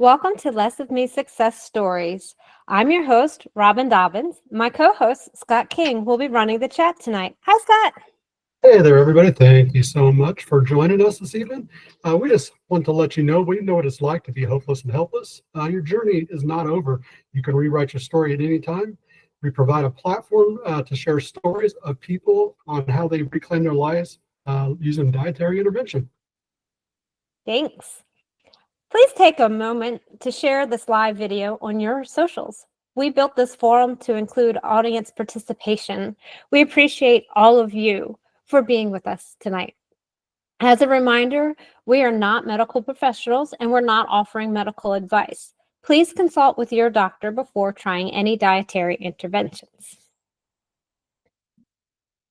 Welcome to Less of Me Success Stories. I'm your host, Robyn Dobbins. My co-host, Scott King, will be running the chat tonight. Hi, Scott. Hey there, everybody. Thank you so much for joining us this evening. We just want to let you know we know what it's like to be hopeless and helpless. Your journey is not over. You can rewrite your story at any time. We provide a platform to share stories of people on how they reclaim their lives using dietary intervention. Thanks. Please take a moment to share this live video on your socials. We built this forum to include audience participation. We appreciate all of you for being with us tonight. As a reminder, we are not medical professionals and we're not offering medical advice. Please consult with your doctor before trying any dietary interventions.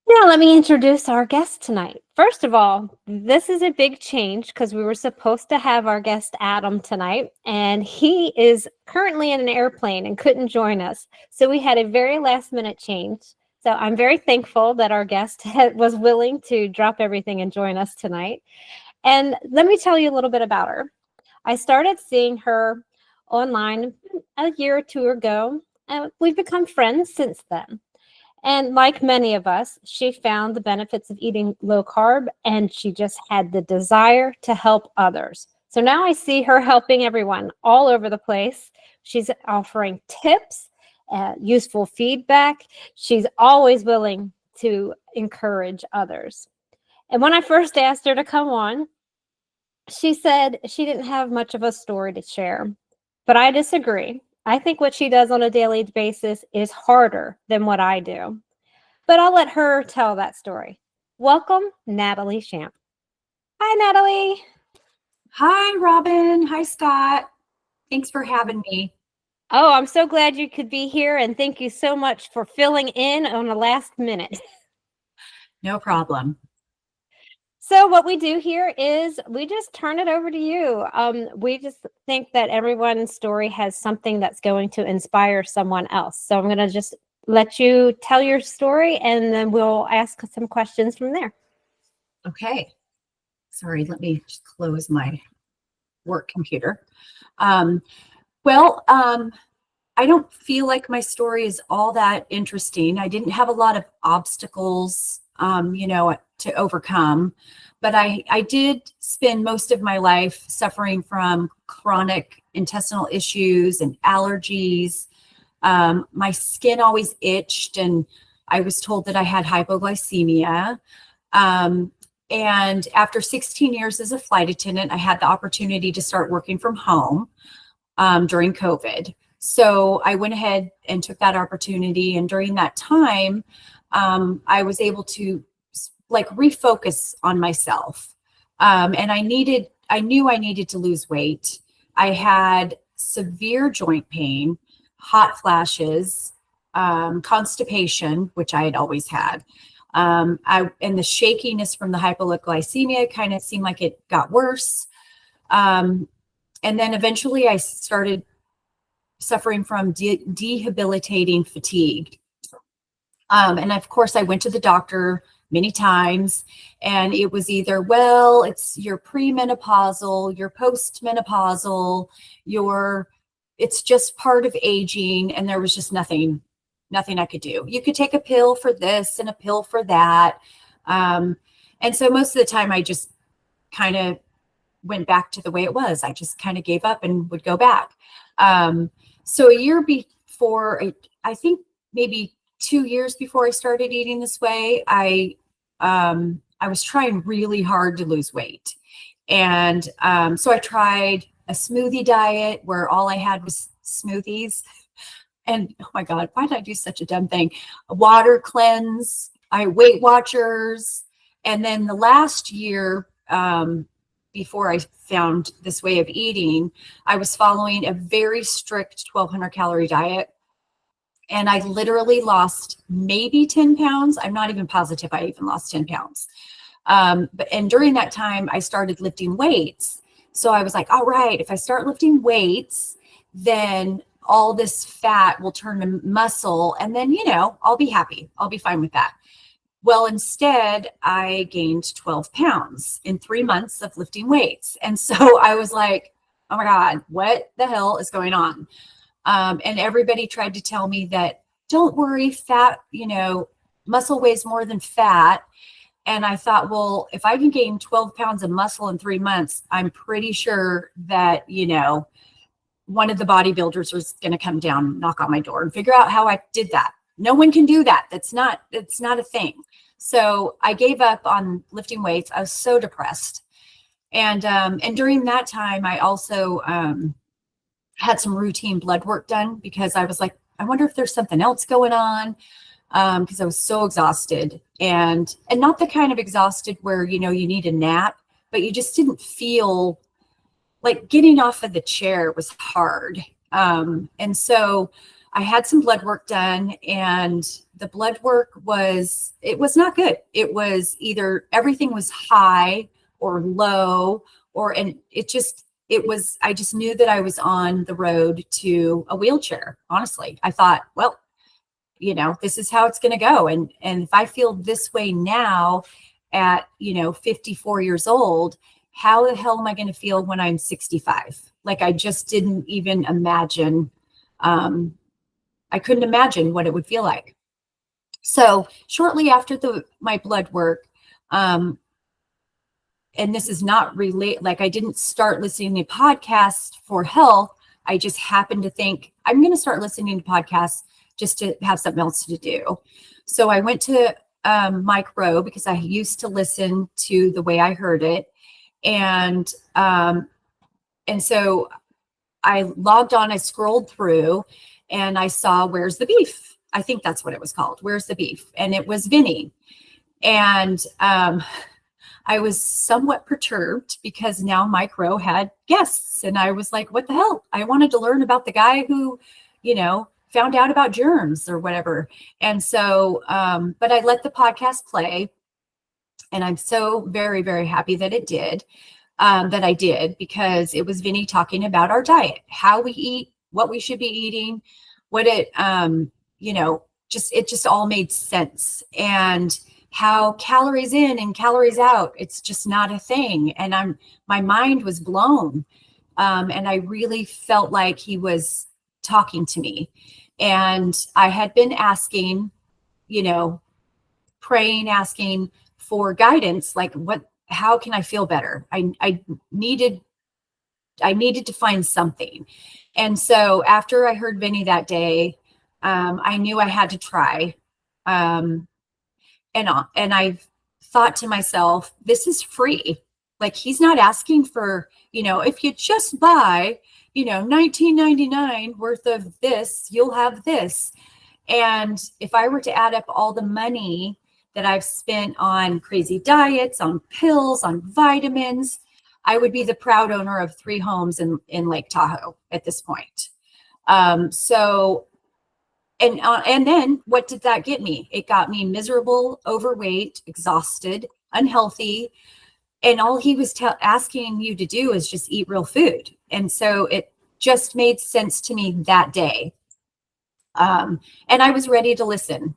Now, let me introduce our guest tonight. First of all, this is a big change because we were supposed to have our guest Adam tonight, and he is currently in an airplane and couldn't join us. So we had a very last minute change. So I'm very thankful that our guest was willing to drop everything and join us tonight. And let me tell you a little bit about her. I started seeing her online a year or two ago, and we've become friends since then. And like many of us, she found the benefits of eating low carb, and she just had the desire to help others. So now I see her helping everyone all over the place. She's offering tips, useful feedback. She's always willing to encourage others. And when I first asked her to come on, she said she didn't have much of a story to share. But I disagree. I think what she does on a daily basis is harder than what I do. But I'll let her tell that story. Welcome, Natalie Shamp. Hi, Natalie. Hi, Robyn. Hi, Scott. Thanks for having me. Oh, I'm so glad you could be here, and thank you so much for filling in on the last minute. No problem. So what we do here is we just turn it over to you. We just think that everyone's story has something that's going to inspire someone else. So I'm going to just let you tell your story, and then we'll ask some questions from there. Okay. Sorry, let me just close my work computer. I don't feel like my story is all that interesting. I didn't have a lot of obstacles, to overcome. But I did spend most of my life suffering from chronic intestinal issues and allergies. My skin always itched, and I was told that I had hypoglycemia. And after 16 years as a flight attendant, I had the opportunity to start working from home during COVID. So I went ahead and took that opportunity. And during that time, I was able to refocus on myself. And I knew I needed to lose weight. I had severe joint pain, hot flashes, constipation, which I had always had. And the shakiness from the hypoglycemia kind of seemed like it got worse. And then eventually I started suffering from debilitating fatigue. And of course I went to the doctor many times, and it was either, well, it's your premenopausal, your postmenopausal, it's just part of aging. And there was just nothing I could do. You could take a pill for this and a pill for that. And so most of the time I just kind of went back to the way it was. I just kind of gave up and would go back. So a year before, I think maybe 2 years before I started eating this way, I was trying really hard to lose weight. And so I tried a smoothie diet where all I had was smoothies. And oh my God, why did I do such a dumb thing? A water cleanse, Weight Watchers. And then the last year, before I found this way of eating, I was following a very strict 1,200 calorie diet. And I literally lost maybe 10 pounds. I'm not even positive I even lost 10 pounds. And during that time, I started lifting weights. So I was like, all right, if I start lifting weights, then all this fat will turn to muscle. And then, I'll be happy. I'll be fine with that. Well, instead, I gained 12 pounds in 3 months of lifting weights. And so I was like, oh my God, what the hell is going on? And everybody tried to tell me that, don't worry, fat, muscle weighs more than fat. And I thought, well, if I can gain 12 pounds of muscle in 3 months, I'm pretty sure that, one of the bodybuilders was going to come down, knock on my door and figure out how I did that. No one can do that. It's not a thing. So I gave up on lifting weights. I was so depressed. And during that time, I also had some routine blood work done because I was like, I wonder if there's something else going on. Because I was so exhausted and not the kind of exhausted where, you need a nap, but you just didn't feel like getting off of the chair was hard. And so I had some blood work done, and the blood work was not good. It was either everything was high or low, I just knew that I was on the road to a wheelchair. Honestly, I thought, well, this is how it's going to go. And if I feel this way now at, 54 years old, how the hell am I going to feel when I'm 65? Like, I just didn't even imagine. I couldn't imagine what it would feel like. So shortly after my blood work, and this is not like I didn't start listening to podcasts for health. I just happened to think I'm going to start listening to podcasts just to have something else to do. So I went to Mike Rowe because I used to listen to The Way I Heard It. And so I logged on, I scrolled through, and I saw Where's the Beef? I think that's what it was called. Where's the Beef? And it was Vinny. And I was somewhat perturbed because now Mike Rowe had guests. And I was like, what the hell? I wanted to learn about the guy who, found out about germs or whatever. And so, but I let the podcast play, and I'm so very, very happy that I did, because it was Vinny talking about our diet, how we eat, what we should be eating, it just all made sense. And how calories in and calories out, it's just not a thing. And my mind was blown. And I really felt like he was talking to me. And I had been asking, praying, asking for guidance, like how can I feel better? I needed to find something. And so after I heard Vinny that day, I knew I had to try. And I thought to myself, this is free. Like, he's not asking for, if you just buy, $19.99 worth of this, you'll have this. And if I were to add up all the money that I've spent on crazy diets, on pills, on vitamins, I would be the proud owner of 3 homes in Lake Tahoe at this point. And then what did that get me? It got me miserable, overweight, exhausted, unhealthy. And all he was asking you to do is just eat real food. And so it just made sense to me that day. And I was ready to listen.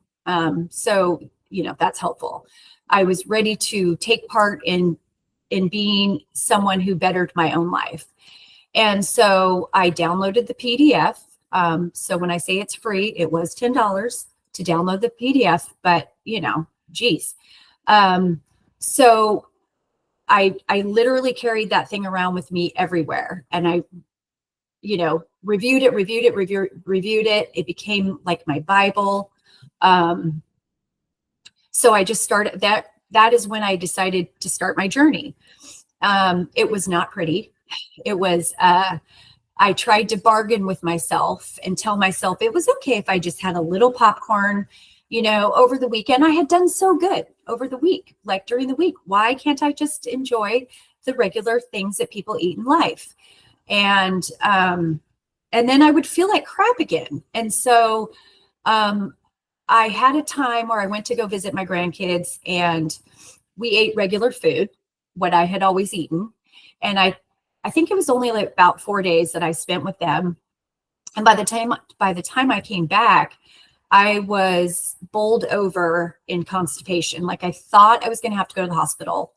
So, that's helpful. I was ready to take part in being someone who bettered my own life. And so I downloaded the PDF. So when I say it's free, it was $10 to download the PDF, but geez. So I literally carried that thing around with me everywhere. And I, reviewed it. It became like my Bible. So I just started that is when I decided to start my journey. It was not pretty. It was, I tried to bargain with myself and tell myself it was okay if I just had a little popcorn, over the weekend. I had done so good over the week, like during the week. Why can't I just enjoy the regular things that people eat in life? And then I would feel like crap again. And so, I had a time where I went to go visit my grandkids, and we ate regular food, what I had always eaten. And I think it was only like about 4 days that I spent with them. And by the time I came back, I was bowled over in constipation. Like, I thought I was going to have to go to the hospital.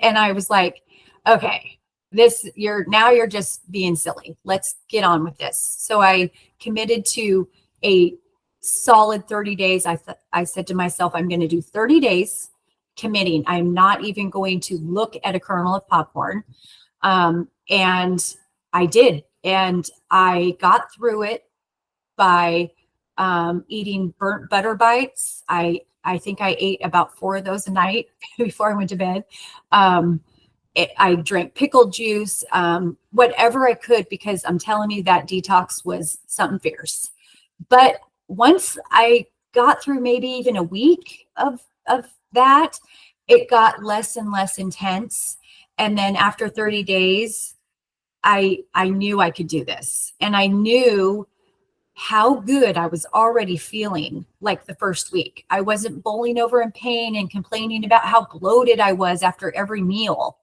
And I was like, okay, you're just being silly. Let's get on with this. So I committed to a solid 30 days. I said to myself, I'm going to do 30 days committing. I'm not even going to look at a kernel of popcorn. And I did. And I got through it by eating burnt butter bites. I think I ate about 4 of those a night before I went to bed. I drank pickled juice, whatever I could, because I'm telling you that detox was something fierce. But once I got through maybe even a week of that, it got less and less intense. And then after 30 days, I knew I could do this. And I knew how good I was already feeling like the first week. I wasn't bowling over in pain and complaining about how bloated I was after every meal.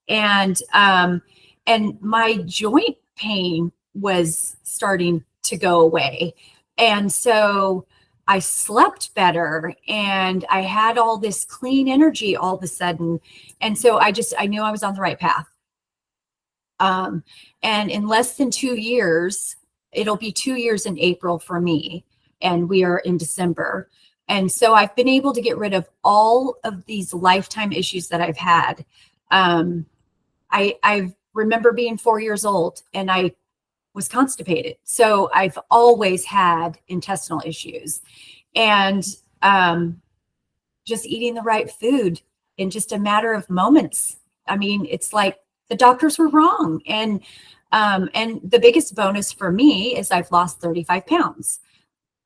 And my joint pain was starting to go away. And so I slept better and I had all this clean energy all of a sudden. And so I knew I was on the right path. And in less than 2 years, it'll be 2 years in April for me, and we are in December. And so I've been able to get rid of all of these lifetime issues that I've had. I remember being 4 years old and I was constipated. So I've always had intestinal issues, and just eating the right food in just a matter of moments. I mean, it's like the doctors were wrong. And the biggest bonus for me is I've lost 35 pounds.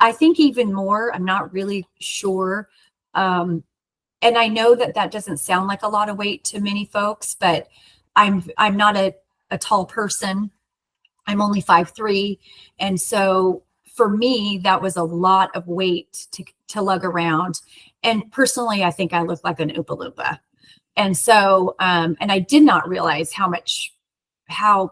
I think even more, I'm not really sure. And I know that doesn't sound like a lot of weight to many folks, but I'm not a tall person. I'm only 5'3". And so for me, that was a lot of weight to lug around. And personally, I think I look like an Oompa Loompa. And so, and I did not realize how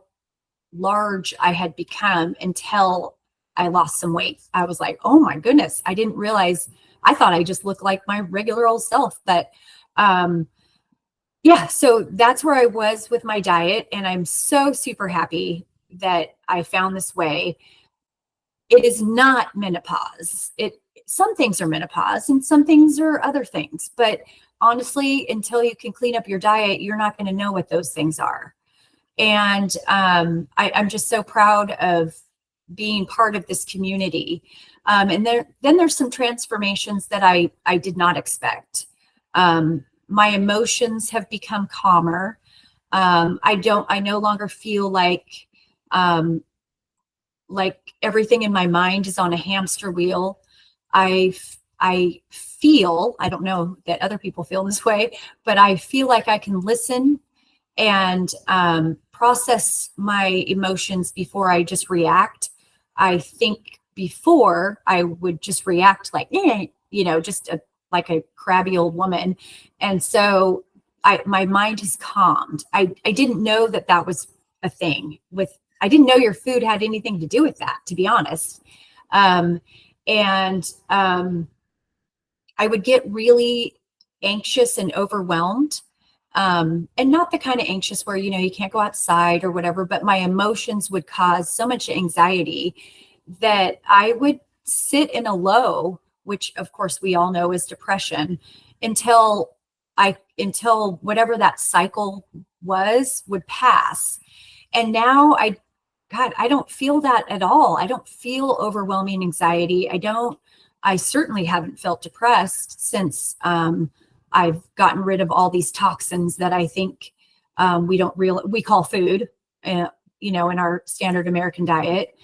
large I had become until I lost some weight. I was like, oh my goodness, I didn't realize. I thought I just looked like my regular old self. But yeah, so that's where I was with my diet. And I'm so super happy that I found this way. It is not menopause. Some things are menopause and some things are other things. But honestly, until you can clean up your diet, you're not going to know what those things are. And I'm just so proud of being part of this community. And then there's some transformations that I did not expect. My emotions have become calmer. I no longer feel like everything in my mind is on a hamster wheel. I feel, I don't know that other people feel this way, but I feel like I can listen and process my emotions before I just react. I think before I would just react like, just like a crabby old woman. And so my mind has calmed. I didn't know that was a thing I didn't know your food had anything to do with that, to be honest. I would get really anxious and overwhelmed. And not the kind of anxious where, you can't go outside or whatever, but my emotions would cause so much anxiety that I would sit in a low, which of course we all know is depression, until whatever that cycle would pass. And now I don't feel that at all. I don't feel overwhelming anxiety. I certainly haven't felt depressed since I've gotten rid of all these toxins that I think we call food, in our standard American diet.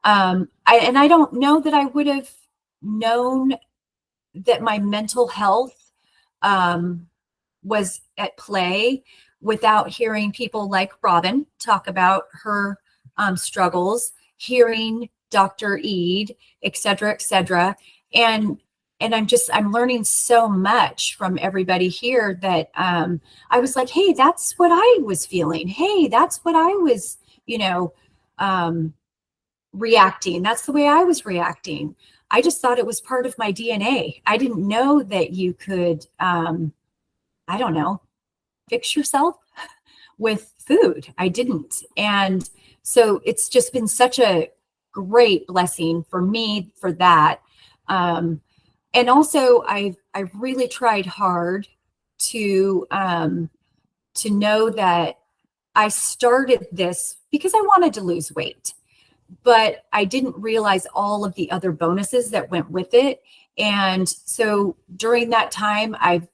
I don't know that I would have known that my mental health was at play without hearing people like Robyn talk about her struggles, hearing Dr. Eid, et cetera, and I'm learning so much from everybody here that I was like, hey, that's what I was feeling. Hey, that's what I was, reacting. That's the way I was reacting. I just thought it was part of my DNA. I didn't know that you could, fix yourself with food. I didn't. And so it's just been such a great blessing for me for that. And also I've really tried hard to know that I started this because I wanted to lose weight, but I didn't realize all of the other bonuses that went with it. And so during that time, I've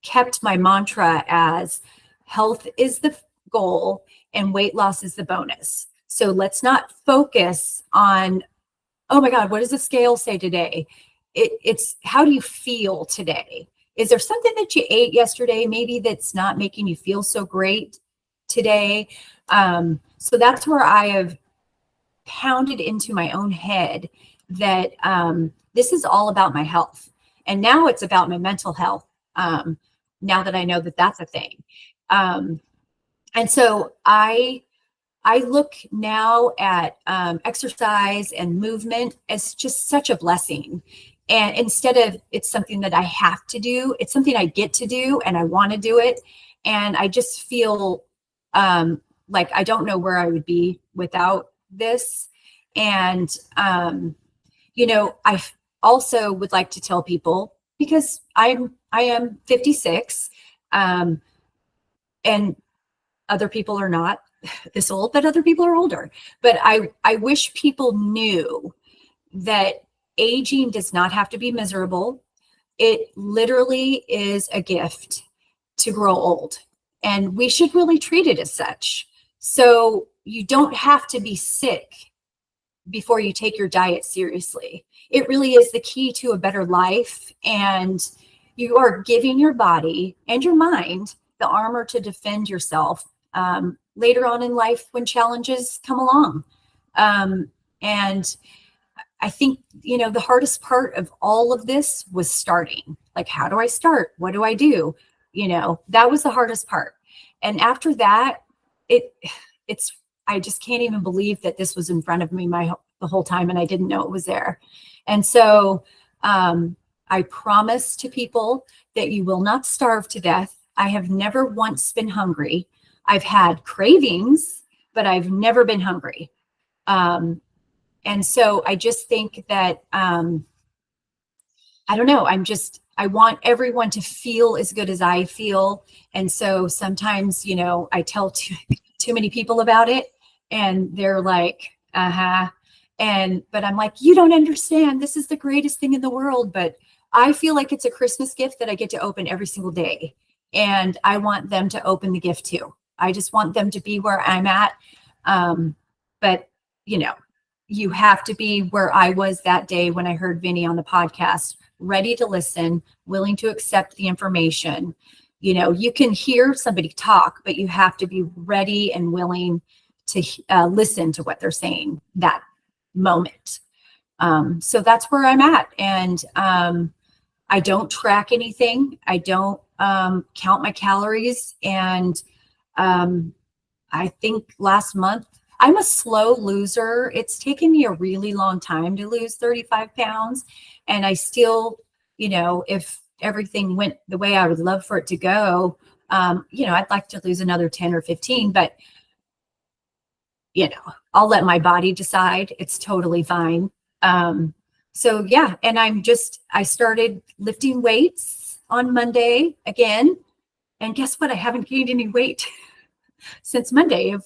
kept my mantra as health is the goal and weight loss is the bonus. So let's not focus on, oh my God, what does the scale say today? It's how do you feel today? Is there something that you ate yesterday, maybe that's not making you feel so great today? So that's where I have pounded into my own head that this is all about my health. And now it's about my mental health. Now that I know that that's a thing. And so I look now at exercise and movement as just such a blessing. And instead of it's something that I have to do, it's something I get to do and I want to do it. And I just feel like I don't know where I would be without this. And, I also would like to tell people, because I am 56, and other people are not this old, but other people are older. But I wish people knew that aging does not have to be miserable. It literally is a gift to grow old, and we should really treat it as such. So you don't have to be sick before you take your diet seriously. It really is the key to a better life. And you are giving your body and your mind the armor to defend yourself later on in life when challenges come along. And I think, the hardest part of all of this was starting. Like, how do I start? What do I do? That was the hardest part. And after that, I just can't even believe that this was in front of me the whole time and I didn't know it was there. And so I promise to people that you will not starve to death. I have never once been hungry. I've had cravings, but I've never been hungry. And so I just think that, I don't know, I want everyone to feel as good as I feel. And so sometimes, I tell too many people about it and they're like, but I'm like, you don't understand. This is the greatest thing in the world. But I feel like it's a Christmas gift that I get to open every single day. And I want them to open the gift too. I just want them to be where I'm at. But you have to be where I was that day when I heard Vinny on the podcast, ready to listen, willing to accept the information. You can hear somebody talk, but you have to be ready and willing to listen to what they're saying that moment. So that's where I'm at. And I don't track anything. I don't count my calories. And I think last month, I'm a slow loser. It's taken me a really long time to lose 35 pounds. And I still, if everything went the way I would love for it to go, I'd like to lose another 10 or 15, but I'll let my body decide. It's totally fine. So yeah. And I started lifting weights on Monday again. And guess what? I haven't gained any weight since Monday of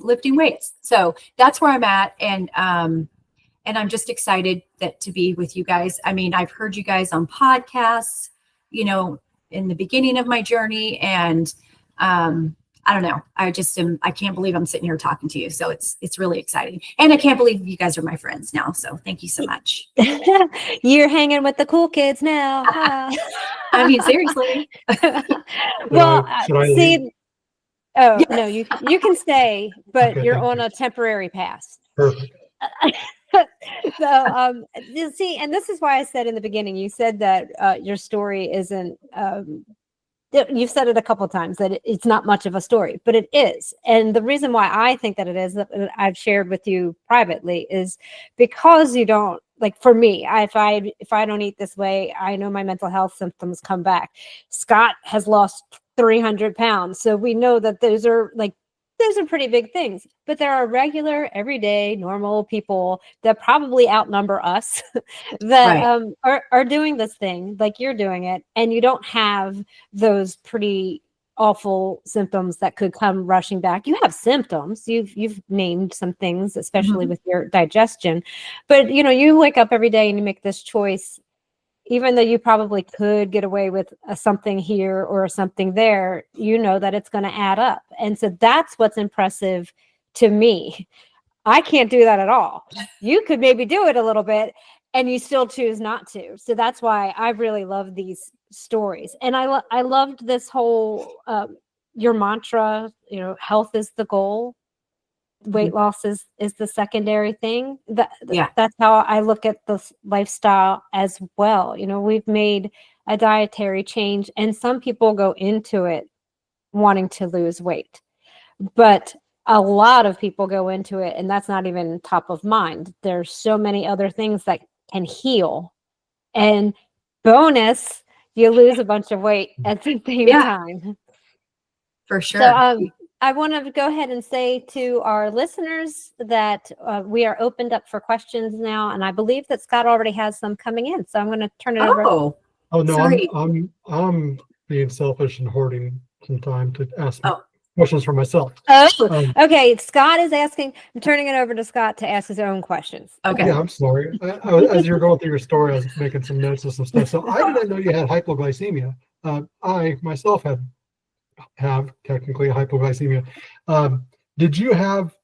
lifting weights. So that's where I'm at. And I'm just excited to be with you guys. I mean, I've heard you guys on podcasts, in the beginning of my journey. And I don't know. I can't believe I'm sitting here talking to you. So it's really exciting. And I can't believe you guys are my friends now. So thank you so much. You're hanging with the cool kids now. I mean, seriously. Well, Should I see, leave? oh, Yes. no, you can stay, but Okay, you're thank on you. a temporary pass. Perfect. So, you see, and this is why I said in the beginning, you said that your story isn't, you've said it a couple of times that it's not much of a story, but it is. And the reason why I think that it is, that I've shared with you privately, is because you don't, like, for me, if I don't eat this way, I know my mental health symptoms come back. Scott has lost 300 pounds. So we know that those are like those are pretty big things. But there are regular, everyday, normal people that probably outnumber us that Right. are doing this thing like you're doing it, and you don't have those pretty awful symptoms that could come rushing back. You have symptoms. You've named some things, especially Mhm. with your digestion. But you wake up every day and you make this choice, even though you probably could get away with something here or something there, that it's going to add up. And so that's what's impressive to me. I can't do that at all. You could maybe do it a little bit and you still choose not to. So that's why I really love these stories. And I loved this whole, your mantra, health is the goal. Weight Mhm. loss is the secondary thing. Yeah. That's how I look at the lifestyle as well. We've made a dietary change, and some people go into it wanting to lose weight, but a lot of people go into it and that's not even top of mind. There's so many other things that can heal, and bonus, you lose a bunch of weight at the same Yeah, time. for So sure. I want to go ahead and say to our listeners that we are opened up for questions now, and I believe that Scott already has some coming in. So I'm going to turn it over. Oh, Oh no, I'm sorry. I'm being selfish and hoarding some time to ask Oh, questions for myself. Oh, Um, okay. Scott is asking. I'm turning it over to Scott to ask his own questions. okay. yeah, I'm sorry. As you're going through your story, I was making some notes of some stuff. So I didn't know you had hypoglycemia. I myself have technically hypoglycemia. Did you have,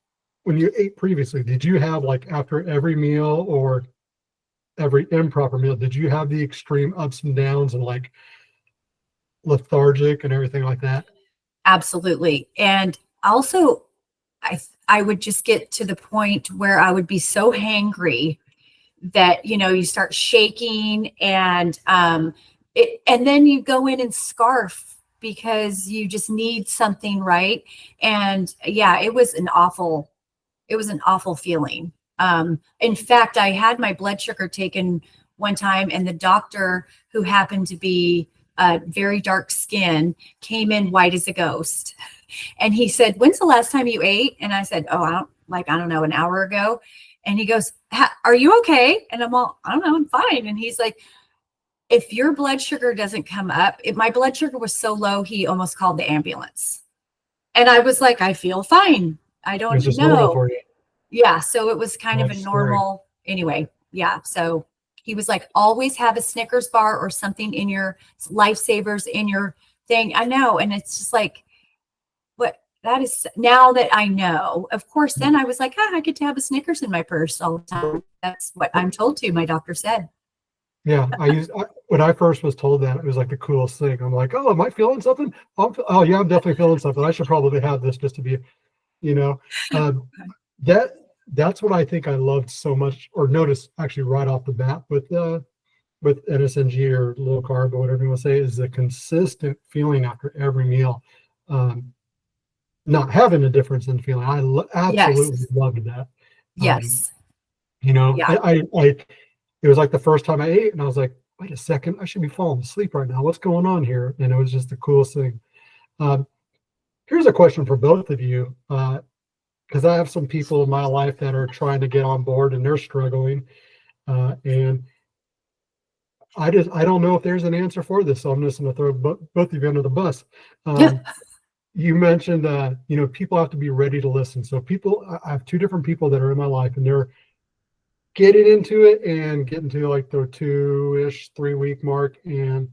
when you ate previously, did you have like after every meal or every improper meal, did you have the extreme ups and downs and like lethargic and everything like that? Absolutely. And also, I would just get to the point where I would be so hangry that you start shaking, and and then you go in and scarf because you just need something, right? And yeah, it was an awful feeling. In fact, I had my blood sugar taken one time, and the doctor, who happened to be very dark skin, came in white as a ghost. And he said, "When's the last time you ate?" And I said, "Oh, I don't know, an hour ago." And he goes, "Are you okay?" And I'm all, "I don't know, I'm fine." And he's like, "If your blood sugar doesn't come up," my blood sugar was so low, he almost called the ambulance. And I was like, "I feel fine. I It was don't just normal know." for you. Yeah. So it was kind of a That's scary. normal, anyway. Yeah. So he was like, "Always have a Snickers bar or something in your lifesavers in your thing." I know. And it's just like, what that is, now that I know. Of course, then I was like, I get to have a Snickers in my purse all the time. That's what I'm told to, my doctor said. Yeah, when I first was told that, it was like the coolest thing. I'm like, oh, am I feeling something? Oh yeah, I'm definitely feeling something. I should probably have this just to be, you know, um, that that's what I think I loved so much, or noticed actually right off the bat with NSNG or low carb or whatever you want to say, is the consistent feeling after every meal. Um, Not having a difference in feeling. Absolutely Yes. loved that. Um, Yes. you know, Yeah. it was like the first time I ate, and I was like, wait a second, I should be falling asleep right now. What's going on here? And it was just the coolest thing. Um, Here's a question for both of you, because I have some people in my life that are trying to get on board and they're struggling, and I don't know if there's an answer for this, so I'm just going to throw both of you under the bus. Um, you mentioned, people have to be ready to listen. So I have two different people that are in my life, and they're getting into it and getting to like the 2-ish, 3 week mark, and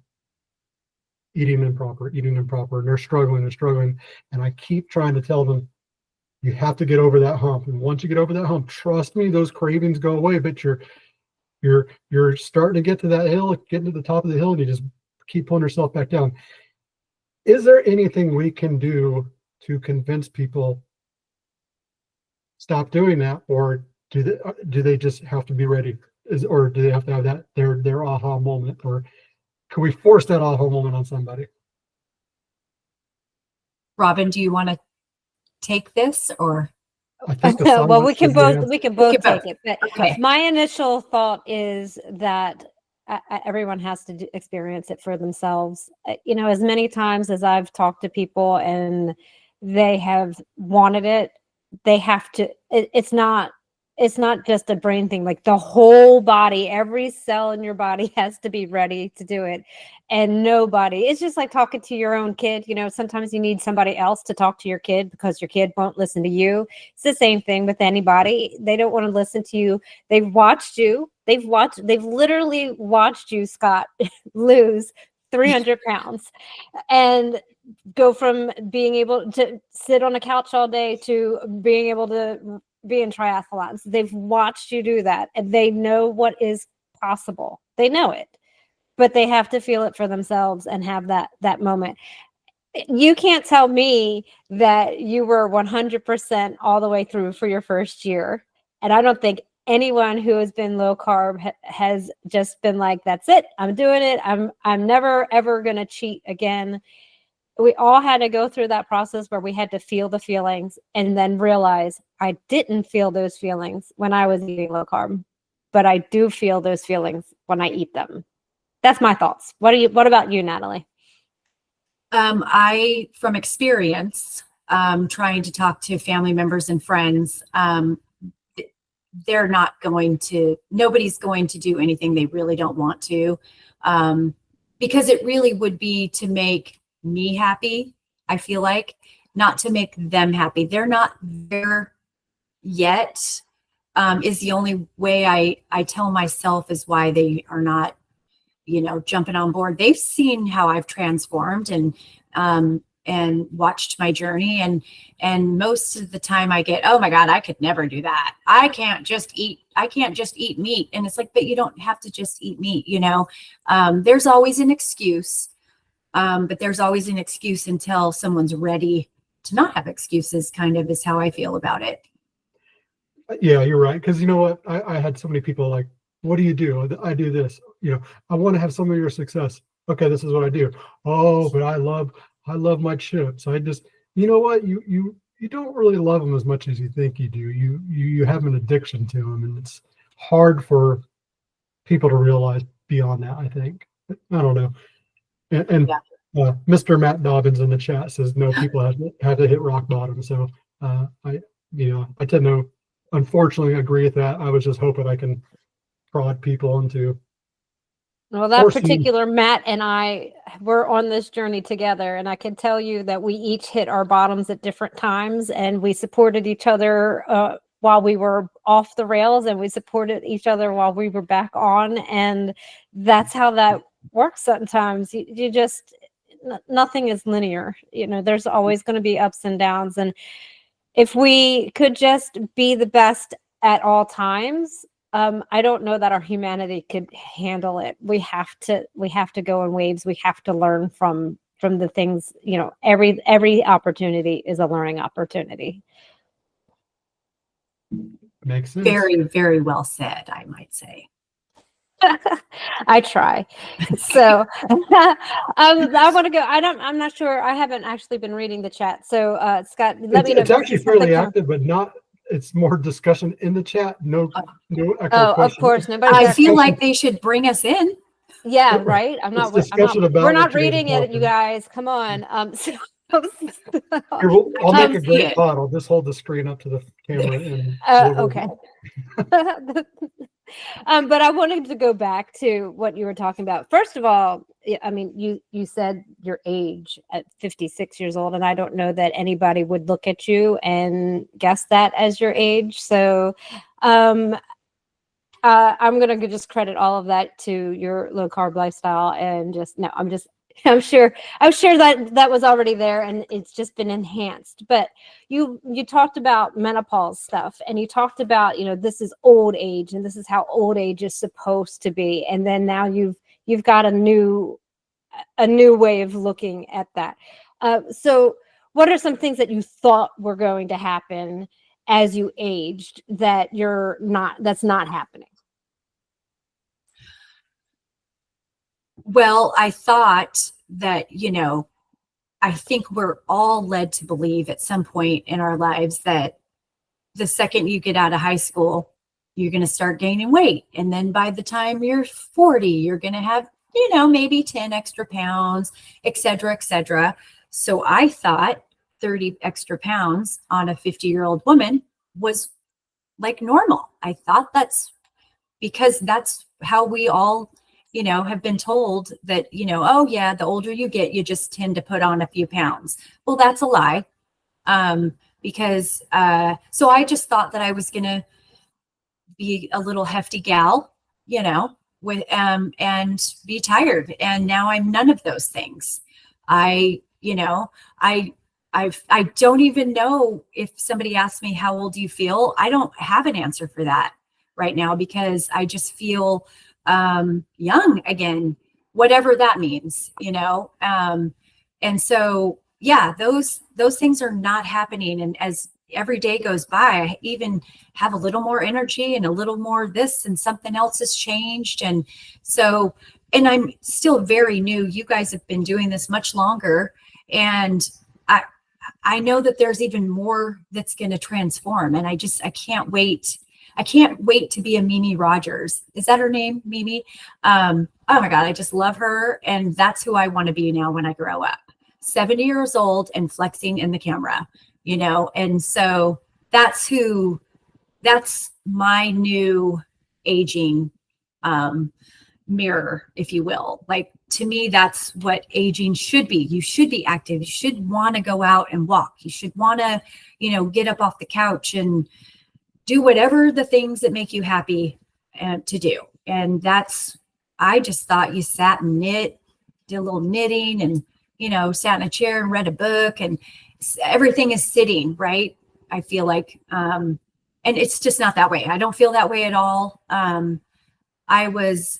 eating improper, and they're struggling. And I keep trying to tell them, you have to get over that hump. And once you get over that hump, trust me, those cravings go away, but you're starting to get to that hill, getting to the top of the hill, and you just keep pulling yourself back down. Is there anything we can do to convince people stop doing that, or do they just have to be ready? Or do they have to have that their aha moment, or can we force that aha moment on somebody? Robyn, do you want to take this, or I think the Well, silence is the answer. we can we both could both? take it. But Okay. my initial thought is that everyone has to experience it for themselves. As many times as I've talked to people and they have wanted it. They have to, it's not just a brain thing, like the whole body, every cell in your body has to be ready to do it. And nobody, it's just like talking to your own kid. You know, sometimes you need somebody else to talk to your kid because your kid won't listen to you. It's the same thing with anybody. They don't want to listen to you. They've watched you. They've literally watched you, Scott, lose 300 pounds and go from being able to sit on a couch all day to being able to be in triathlons. They've watched you do that, and they know what is possible. They know it, but they have to feel it for themselves and have that moment. You can't tell me that you were 100% all the way through for your first year. And I don't think anyone who has been low carb has just been like, that's it, I'm doing it. I'm never ever going to cheat again. We all had to go through that process where we had to feel the feelings and then realize I didn't feel those feelings when I was eating low carb, but I do feel those feelings when I eat them. That's my thoughts. What about you, Natalie? From experience, trying to talk to family members and friends, nobody's going to do anything they really don't want to, because it really would be to make me happy. I feel like, not to make them happy. They're not there yet, is the only way I tell myself is why they are not, jumping on board. They've seen how I've transformed and watched my journey. And most of the time I get, oh my God, I could never do that. I can't just eat meat. And it's like, but you don't have to just eat meat, there's always an excuse. But there's always an excuse until someone's ready to not have excuses, kind of is how I feel about it. Yeah, you're right. Because you know what? I had so many people like, what do you do? I do this. I want to have some of your success. Okay, this is what I do. Oh, but I love my chips. I just, you know what? You don't really love them as much as you think you do. You have an addiction to them, and it's hard for people to realize beyond that, I think. I don't know. And Mr. Matt Dobbins in the chat says no, people have to hit rock bottom. So I tend to unfortunately agree with that. I was just hoping I can prod people into. Well, that particular Matt and I were on this journey together, and I can tell you that we each hit our bottoms at different times, and we supported each other while we were off the rails, and we supported each other while we were back on, and that's how that works sometimes. You just, nothing is linear. There's always going to be ups and downs, and if we could just be the best at all times, I don't know that our humanity could handle it. We have to go in waves. We have to learn from the things. Every opportunity is a learning opportunity. Makes sense. Very, very well said, I might say. I try. So I want to go. I'm not sure. I haven't actually been reading the chat. So Scott, let me know. It's actually fairly active, but not. It's more discussion in the chat. No echo questions. Of course, nobody. I feel like they should bring us in. Yeah, right. We're not reading it, you guys. Come on. Here, I'll make a great pod. I'll just hold the screen up to the camera. And okay. But I wanted to go back to what you were talking about. First of all, I mean, you said your age at 56 years old, and I don't know that anybody would look at you and guess that as your age. So I'm going to just credit all of that to your low carb lifestyle, and I'm sure that was already there, and it's just been enhanced. But you talked about menopause stuff, and you talked about, this is old age, and this is how old age is supposed to be. And then now you've got a new way of looking at that. So what are some things that you thought were going to happen as you aged that's not happening? Well, I thought that, I think we're all led to believe at some point in our lives that the second you get out of high school, you're going to start gaining weight. And then by the time you're 40, you're going to have, maybe 10 extra pounds, et cetera, et cetera. So I thought 30 extra pounds on a 50-year-old woman was like normal. I thought that's because that's how we all, you know, have been told that, you know, oh yeah, the older you get, you just tend to put on a few pounds. Well, that's a lie. Because so I just thought that I was going to be a little hefty gal, you know, with and be tired. And now I'm none of those things. You know, I don't even know if somebody asks me, how old do you feel? I don't have an answer for that right now because I just feel young again, whatever that means, you know? And so, yeah, those things are not happening. And as every day goes by, I even have a little more energy and a little more this and something else has changed. And so, and I'm still very new. You guys have been doing this much longer. And I know that there's even more that's going to transform. And I can't wait. I can't wait to be a Mimi Rogers. Is that her name? Mimi? Oh my God, I just love her. And that's who I want to be now when I grow up. 70 years old and flexing in the camera, you know? And so that's my new aging mirror, if you will. Like, to me, that's what aging should be. You should be active. You should want to go out and walk. You should want to, you know, get up off the couch and do whatever the things that make you happy to do. And I just thought you sat and knit, did a little knitting and, you know, sat in a chair and read a book and everything is sitting, right? I feel like, and it's just not that way. I don't feel that way at all. I was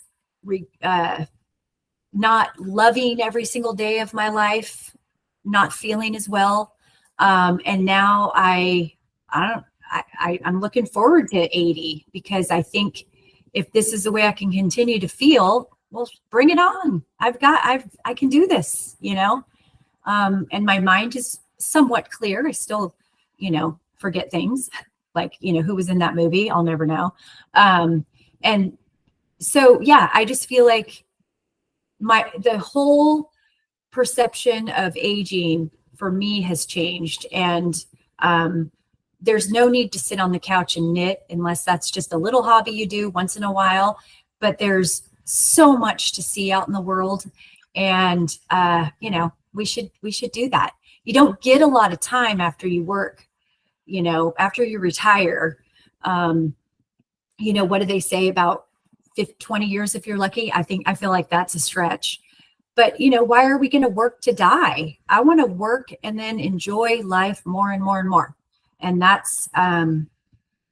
not loving every single day of my life, not feeling as well. And now I'm looking forward to 80 because I think if this is the way I can continue to feel, well, bring it on. I can do this, you know? And my mind is somewhat clear. I still, you know, forget things like, you know, who was in that movie? I'll never know. And so, yeah, I just feel like the whole perception of aging for me has changed. And, there's no need to sit on the couch and knit unless that's just a little hobby you do once in a while. But there's so much to see out in the world. And, you know, we should do that. You don't get a lot of time after you work, you know, after you retire. You know, what do they say about 20 years if you're lucky? I feel like that's a stretch. But, you know, why are we going to work to die? I want to work and then enjoy life more and more and more. And that's, I'm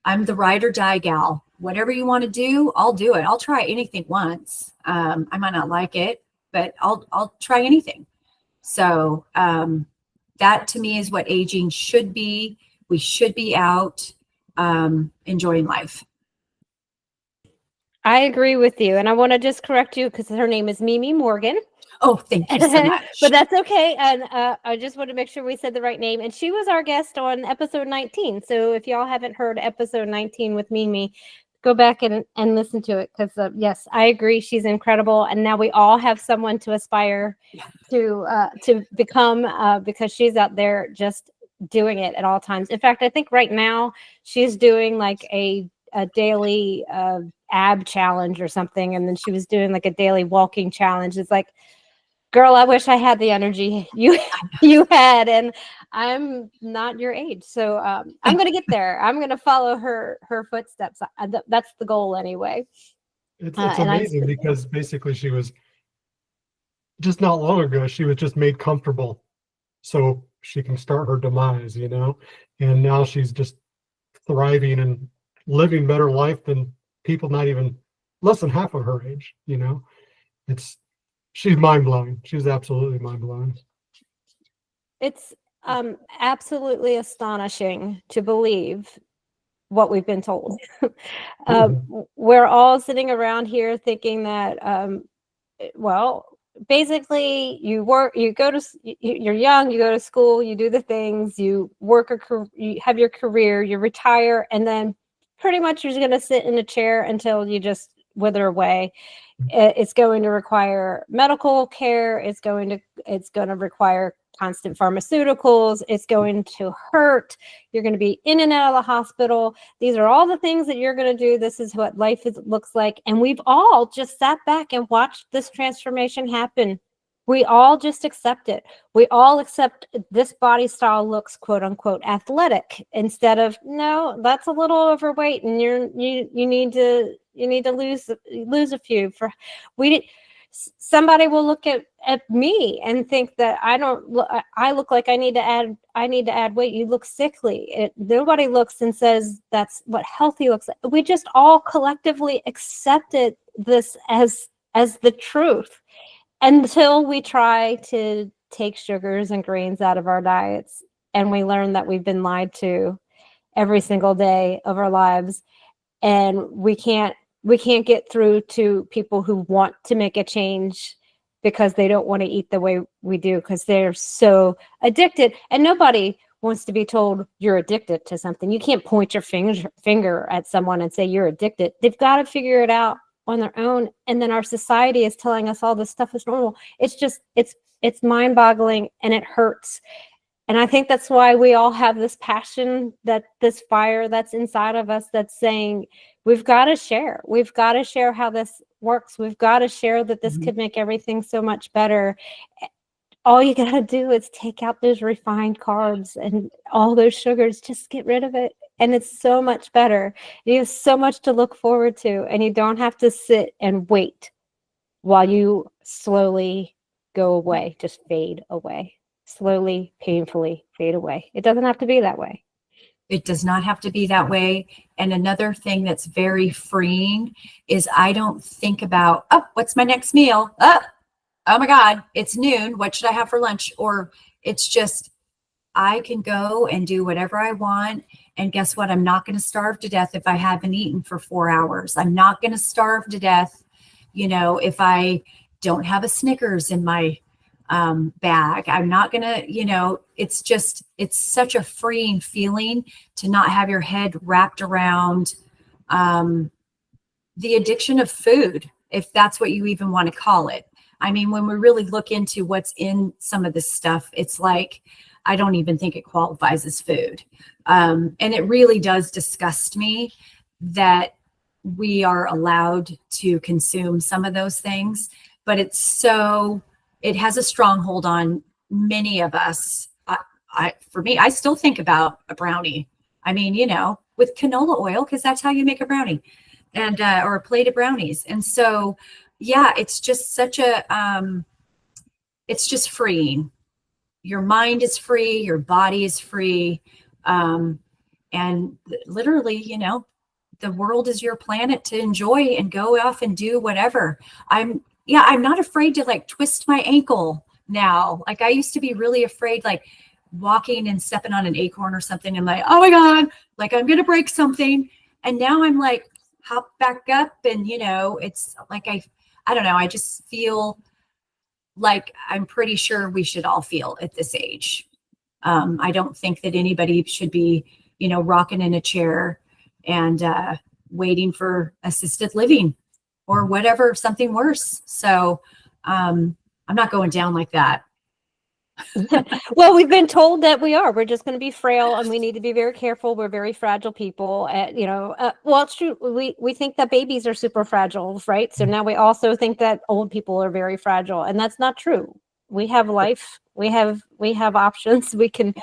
the ride or die gal. Whatever you want to do, I'll do it. I'll try anything once. I might not like it, but I'll try anything. So that to me is what aging should be. We should be out enjoying life. I agree with you. And I want to just correct you because her name is Mimi Morgan. Oh, thank you so much. But that's okay. And I just want to make sure we said the right name. And she was our guest on episode 19. So if y'all haven't heard episode 19 with Mimi, go back and listen to it. Because yes, I agree. She's incredible. And now we all have someone to aspire to become because she's out there just doing it at all times. In fact, I think right now she's doing like a daily ab challenge or something. And then she was doing like a daily walking challenge. It's like, girl, I wish I had the energy you had, and I'm not your age. So I'm going to get there. I'm going to follow her footsteps. That's the goal anyway. It's amazing because basically she was just not long ago, she was just made comfortable so she can start her demise, you know, and now she's just thriving and living better life than people not even less than half of her age, you know. She's mind-blowing. She's absolutely mind-blowing. It's absolutely astonishing to believe what we've been told. We're all sitting around here thinking that, well, basically you're young, you go to school, you do the things, you you have your career, you retire, and then pretty much you're going to sit in a chair until you just wither away. It's going to require medical care. It's going to require constant pharmaceuticals. It's going to hurt. You're going to be in and out of the hospital. These are all the things that you're going to do. This is what looks like. And we've all just sat back and watched this transformation happen. We all just accept it. We all accept this body style looks quote unquote athletic instead of, no, that's a little overweight and you need to lose a few. Somebody will look at me and think that I look like I need to add weight. You look sickly. Nobody looks and says that's what healthy looks like. We just all collectively accepted this as the truth until we try to take sugars and grains out of our diets, and we learn that we've been lied to every single day of our lives, and we can't get through to people who want to make a change because they don't want to eat the way we do because they're so addicted. And nobody wants to be told you're addicted to something. You can't point your finger at someone and say you're addicted. They've got to figure it out on their own. And then our society is telling us all this stuff is normal. It's just, it's mind-boggling, and it hurts. And I think that's why we all have this passion, this fire that's inside of us that's saying, we've got to share. We've got to share how this works. We've got to share that this could make everything so much better. All you got to do is take out those refined carbs and all those sugars, just get rid of it. And it's so much better. You have so much to look forward to, and you don't have to sit and wait while you slowly go away, just fade away. Slowly, painfully fade away. It doesn't have to be that way. It does not have to be that way. And another thing that's very freeing is I don't think about, oh, what's my next meal? Oh my God, it's noon. What should I have for lunch? Or it's just, I can go and do whatever I want. And guess what? I'm not going to starve to death if I haven't eaten for 4 hours. I'm not going to starve to death, if I don't have a Snickers in my bag. I'm not gonna, it's such a freeing feeling to not have your head wrapped around the addiction of food, if that's what you even want to call it. I mean, when we really look into what's in some of this stuff, it's like, I don't even think it qualifies as food. And it really does disgust me that we are allowed to consume some of those things, but it has a stronghold on many of us. For me, I still think about a brownie. I mean, with canola oil, because that's how you make a brownie, and or a plate of brownies. And so, yeah, it's just it's just freeing. Your mind is free, your body is free, and literally, the world is your planet to enjoy and go off and do whatever. I'm not afraid to twist my ankle now. Like I used to be really afraid, walking and stepping on an acorn or something. I'm like, oh my God, I'm going to break something. And now I'm hop back up. And, it's like, I don't know. I just feel like I'm pretty sure we should all feel at this age. I don't think that anybody should be, rocking in a chair and waiting for assisted living or whatever, something worse. So I'm not going down like that. Well, we've been told that we're just going to be frail and we need to be very careful. We're very fragile people. Well, it's true. We think that babies are super fragile, right? So now we also think that old people are very fragile, and that's not true. We have life. We have options. We can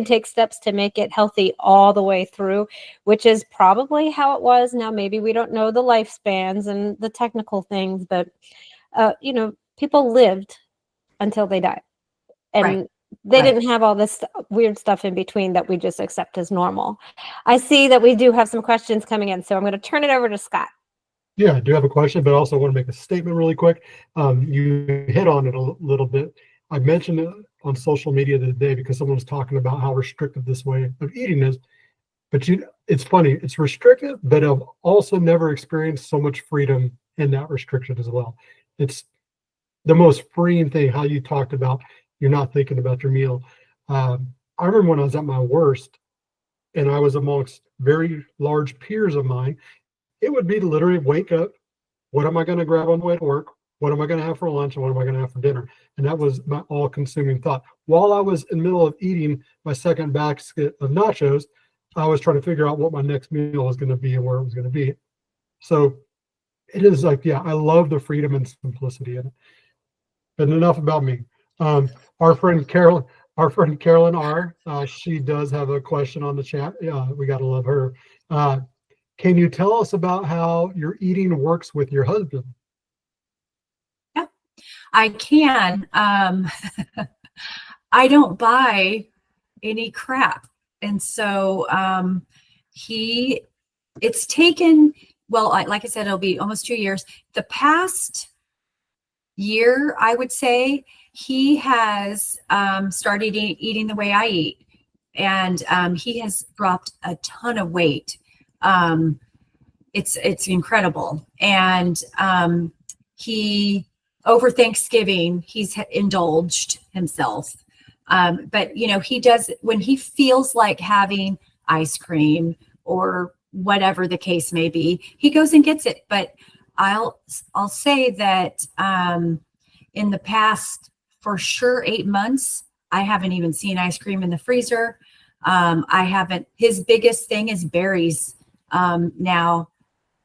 take steps to make it healthy all the way through, which is probably how it was. Now, maybe we don't know the lifespans and the technical things, but people lived until they died. And they didn't have all this weird stuff in between that we just accept as normal. I see that we do have some questions coming in, so I'm going to turn it over to Scott. Yeah, I do have a question, but I also want to make a statement really quick. You hit on it a little bit. I mentioned it on social media the other day because someone was talking about how restrictive this way of eating is. But it's funny, it's restrictive, but I've also never experienced so much freedom in that restriction as well. It's the most freeing thing, how you talked about you're not thinking about your meal. I remember when I was at my worst and I was amongst very large peers of mine, it would be to literally wake up. What am I going to grab on the way to work? What am I going to have for lunch and what am I going to have for dinner? And that was my all-consuming thought. While I was in the middle of eating my second basket of nachos, I was trying to figure out what my next meal was going to be and where it was going to be. So it is like, yeah, I love the freedom and simplicity in it. But enough about me. Our friend Carolyn R. She does have a question on the chat. We got to love her. Can you tell us about how your eating works with your husband? Yeah, I can. I don't buy any crap. And so it's taken, well, like I said, it'll be almost 2 years. The past year, I would say, he has started eating the way I eat. And he has dropped a ton of weight. It's incredible. And he, over Thanksgiving, he's indulged himself. But, you know, he does, when he feels like having ice cream or whatever the case may be, he goes and gets it. But I'll say that in the past, for sure, 8 months, I haven't even seen ice cream in the freezer. I haven't, his biggest thing is berries. Now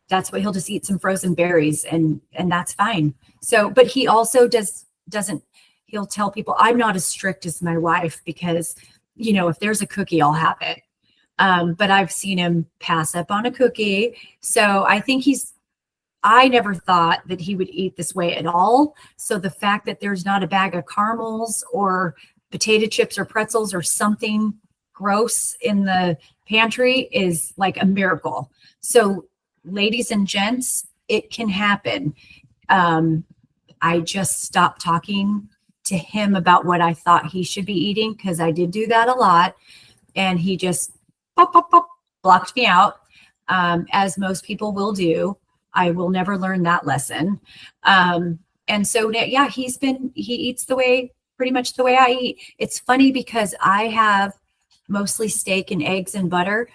that's what he'll just eat, some frozen berries, and that's fine. So, but he also doesn't, he'll tell people, I'm not as strict as my wife because, you know, if there's a cookie, I'll have it. But I've seen him pass up on a cookie. So I think I never thought that he would eat this way at all. So the fact that there's not a bag of caramels or potato chips or pretzels or something gross in the pantry is like a miracle. So ladies and gents, it can happen. I just stopped talking to him about what I thought he should be eating, because I did do that a lot. And he just blocked me out, as most people will do. I will never learn that lesson. And so, yeah, he eats pretty much the way I eat. It's funny because I have mostly steak and eggs and butter,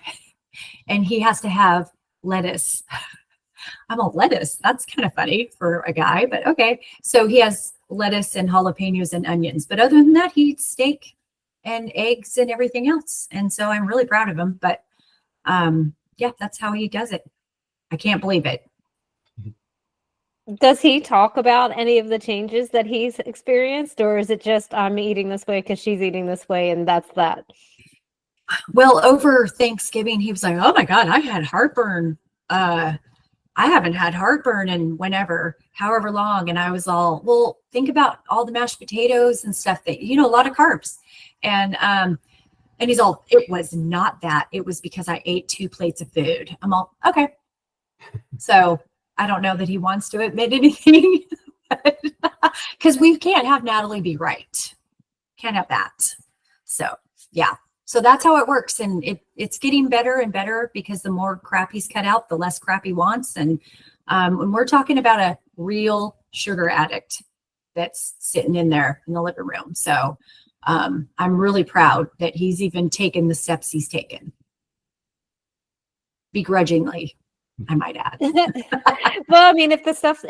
and he has to have lettuce. I'm all lettuce. That's kind of funny for a guy, but okay. So he has lettuce and jalapenos and onions. But other than that, he eats steak and eggs and everything else. And so I'm really proud of him. But yeah, that's how he does it. I can't believe it. Does he talk about any of the changes that he's experienced, or is it just I'm eating this way because she's eating this way and that's that? Well, over Thanksgiving, he was like, oh my God, I had heartburn. I haven't had heartburn in however long. And I was all, well, think about all the mashed potatoes and stuff that, you know, a lot of carbs. And he's all, it was not that. It was because I ate 2 plates of food. I'm all, okay. So I don't know that he wants to admit anything, because we can't have Natalie be right. Can't have that. So yeah. So that's how it works. And it's getting better and better, because the more crap he's cut out, the less crap he wants. And when we're talking about a real sugar addict that's sitting in there in the living room. So I'm really proud that he's even taken the steps he's taken. Begrudgingly, I might add. Well, I mean, if the stuff's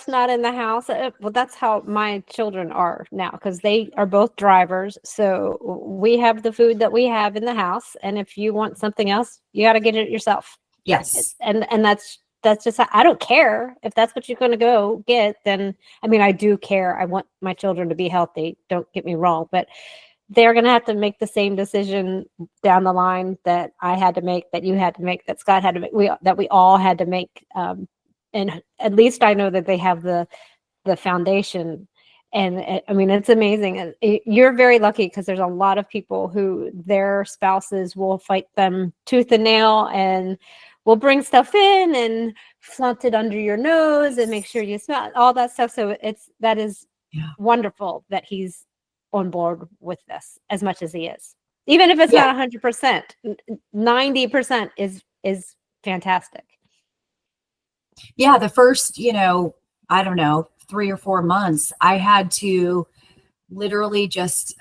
not in the house, well, that's how my children are now, because they are both drivers. So we have the food that we have in the house, and if you want something else, you got to get it yourself. Yes, and that's just how, I don't care if that's what you're going to go get. Then I mean, I do care. I want my children to be healthy. Don't get me wrong, but they're going to have to make the same decision down the line that I had to make, that you had to make, that Scott had to make, that we all had to make. And at least I know that they have the foundation. And I mean, it's amazing. You're very lucky, because there's a lot of people who their spouses will fight them tooth and nail and will bring stuff in and flaunt it under your nose and make sure you smell all that stuff. So that is wonderful that he's on board with this as much as he is, even if it's not 100%. 90% is fantastic. Yeah, the first, I don't know, 3 or 4 months, I had to literally just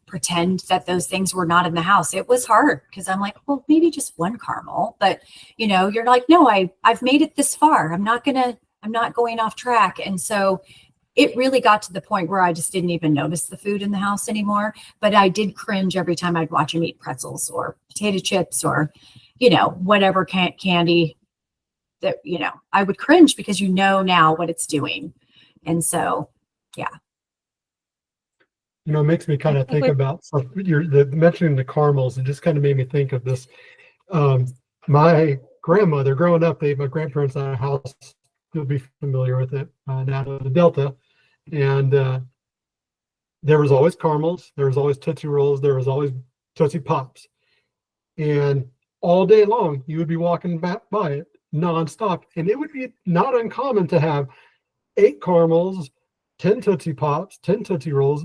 pretend that those things were not in the house. It was hard, because I'm like, well, maybe just one caramel, but you're like, no, I've made it this far. I'm not gonna I'm not going off track. And so it really got to the point where I just didn't even notice the food in the house anymore. But I did cringe every time I'd watch him eat pretzels or potato chips or, whatever candy that, I would cringe because now what it's doing. And so, yeah. It makes me kind of think about mentioning the caramels. It just kind of made me think of this. My grandmother, growing up, my grandparents had a house. You'll be familiar with it, out of the Delta, and there was always caramels, there was always Tootsie Rolls, there was always Tootsie Pops, and all day long you would be walking back by it nonstop, and it would be not uncommon to have 8 caramels, 10 Tootsie Pops, 10 Tootsie Rolls.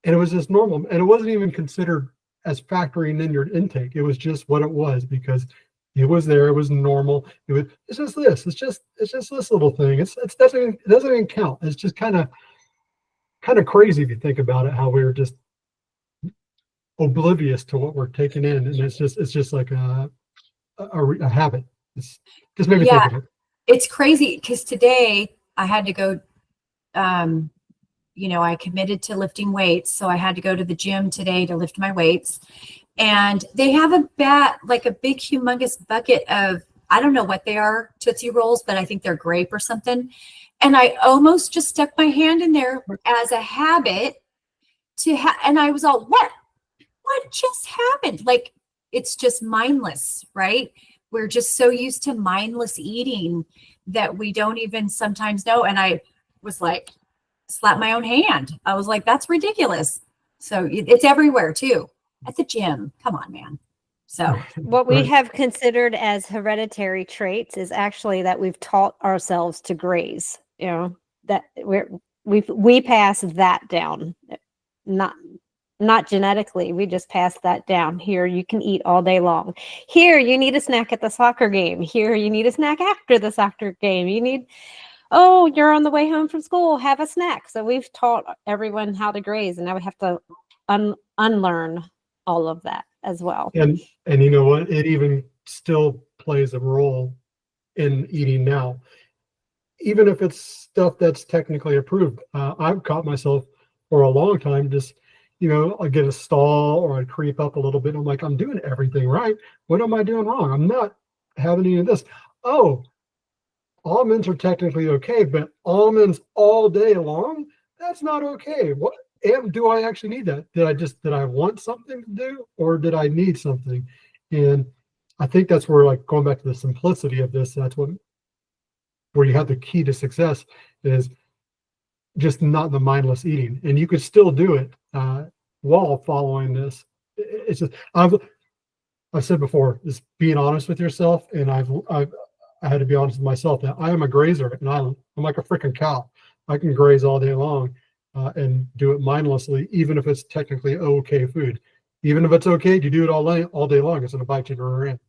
And it was just normal. And it wasn't even considered as factoring in your intake. It was just what it was because it was there. It was normal. It's just this. It's just this little thing. It doesn't even count. It's just kind of crazy if you think about it, how we were just oblivious to what we're taking in. And it's just like a habit. It's just made me think of it. It's crazy because today I had to go, I committed to lifting weights. So I had to go to the gym today to lift my weights. And they have a big, humongous bucket of, I don't know what they are, Tootsie Rolls, but I think they're grape or something. And I almost just stuck my hand in there as a habit and I was all, what just happened? Like, it's just mindless, right? We're just so used to mindless eating that we don't even sometimes know. And I was like, slap my own hand. I was like, that's ridiculous. So it's everywhere too. At the gym. Come on, man. So what we have considered as hereditary traits is actually that we've taught ourselves to graze, that we pass that down, not genetically. We just pass that down. Here, you can eat all day long. Here, you need a snack at the soccer game. Here, you need a snack after the soccer game. Oh, you're on the way home from school, have a snack. So we've taught everyone how to graze, and now we have to unlearn all of that as well. And you know what? It even still plays a role in eating now. Even if it's stuff that's technically approved. I've caught myself for a long time just, I get a stall or I creep up a little bit. I'm like, I'm doing everything right. What am I doing wrong? I'm not having any of this. Oh, almonds are technically okay, but almonds all day long, that's not okay. What do I actually need that? Did I want something to do, or did I need something? And I think that's where, like, going back to the simplicity of this, that's where you have the key to success is just not the mindless eating. And you could still do it while following this. It's just, I've said before, is being honest with yourself. And I had to be honest with myself that I am a grazer, and I'm like a freaking cow. I can graze all day long and do it mindlessly, even if it's technically okay food. Even if it's okay to do it all day long, it's going to bite you in the rear end.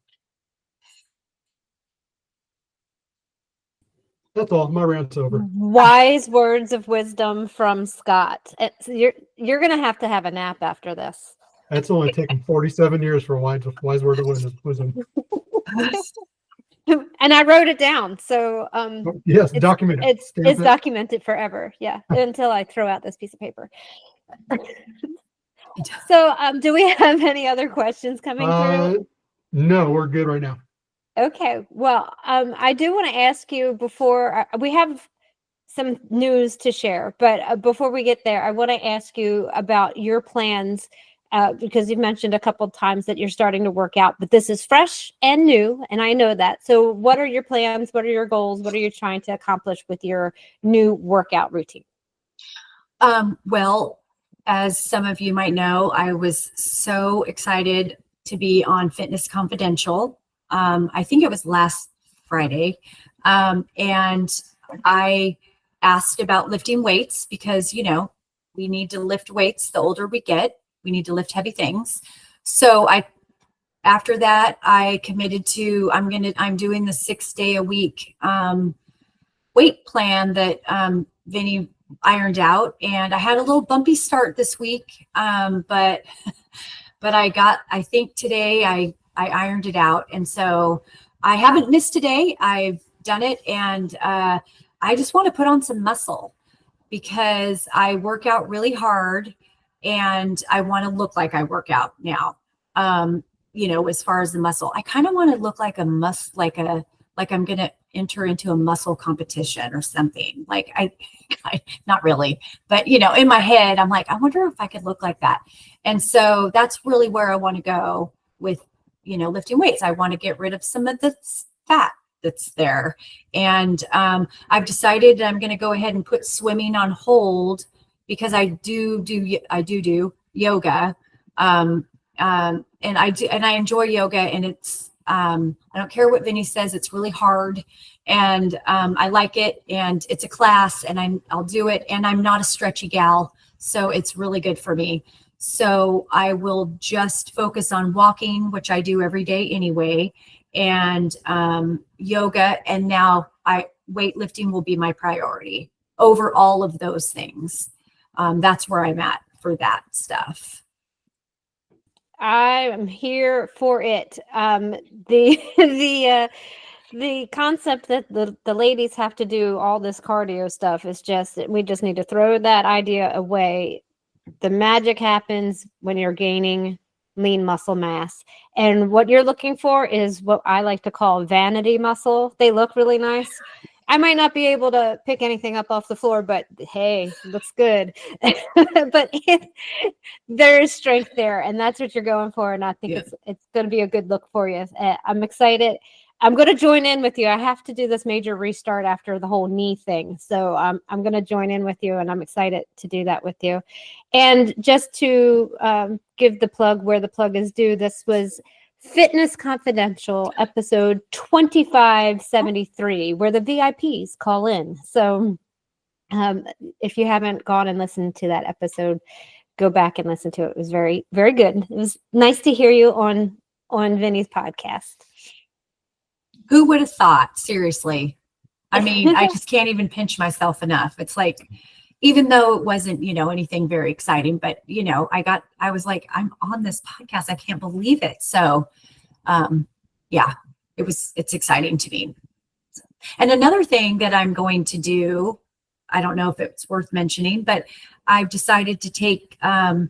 That's all. My rant's over. Wise words of wisdom from Scott. You're going to have a nap after this. That's only taken 47 years for a wise word of wisdom. And I wrote it down. So yes, documented. It's documented forever. Yeah. Until I throw out this piece of paper. So do we have any other questions coming through? No, we're good right now. Okay. Well, I do want to ask you before we have some news to share, but before we get there, I want to ask you about your plans. Because you've mentioned a couple of times that you're starting to work out, but this is fresh and new, and I know that. So what are your plans? What are your goals? What are you trying to accomplish with your new workout routine? Well, as some of you might know, I was so excited to be on Fitness Confidential. I think it was last Friday. And I asked about lifting weights because, we need to lift weights the older we get. We need to lift heavy things. So after that, I committed to, I'm doing the 6-day a week weight plan that Vinny ironed out. And I had a little bumpy start this week. But I think today I ironed it out. And so I haven't missed a day. I've done it. And I just want to put on some muscle because I work out really hard and I want to look like I work out now. As far as the muscle, I kind of want to look like like I'm going to enter into a muscle competition or something. Like not really, but in my head, I'm like, I wonder if I could look like that. And so that's really where I want to go with, lifting weights. I want to get rid of some of the fat that's there. And I've decided I'm going to go ahead and put swimming on hold because I do yoga. And I enjoy yoga, and it's, I don't care what Vinny says. It's really hard, and I like it, and it's a class, and I'll do it. And I'm not a stretchy gal, so it's really good for me. So I will just focus on walking, which I do every day anyway, and yoga. And now weightlifting will be my priority over all of those things. That's where I'm at for that stuff. I am here for it. The concept that the ladies have to do all this cardio stuff is just, we just need to throw that idea away. The magic happens when you're gaining lean muscle mass. And what you're looking for is what I like to call vanity muscle. They look really nice. I might not be able to pick anything up off the floor, but hey, looks good. But there is strength there, and that's what you're going for. And I think it's going to be a good look for you. I'm excited. I'm going to join in with you. I have to do this major restart after the whole knee thing. So I'm going to join in with you, and I'm excited to do that with you. And just to give the plug where the plug is due, this was Fitness Confidential, episode 2573, where the VIPs call in. So if you haven't gone and listened to that episode, go back and listen to it. It was very, very good. It was nice to hear you on Vinny's podcast. Who would have thought? Seriously. I mean, I just can't even pinch myself enough. It's like, even though it wasn't, anything very exciting, but, I was like, I'm on this podcast. I can't believe it. So, it's exciting to me. And another thing that I'm going to do, I don't know if it's worth mentioning, but I've decided to take and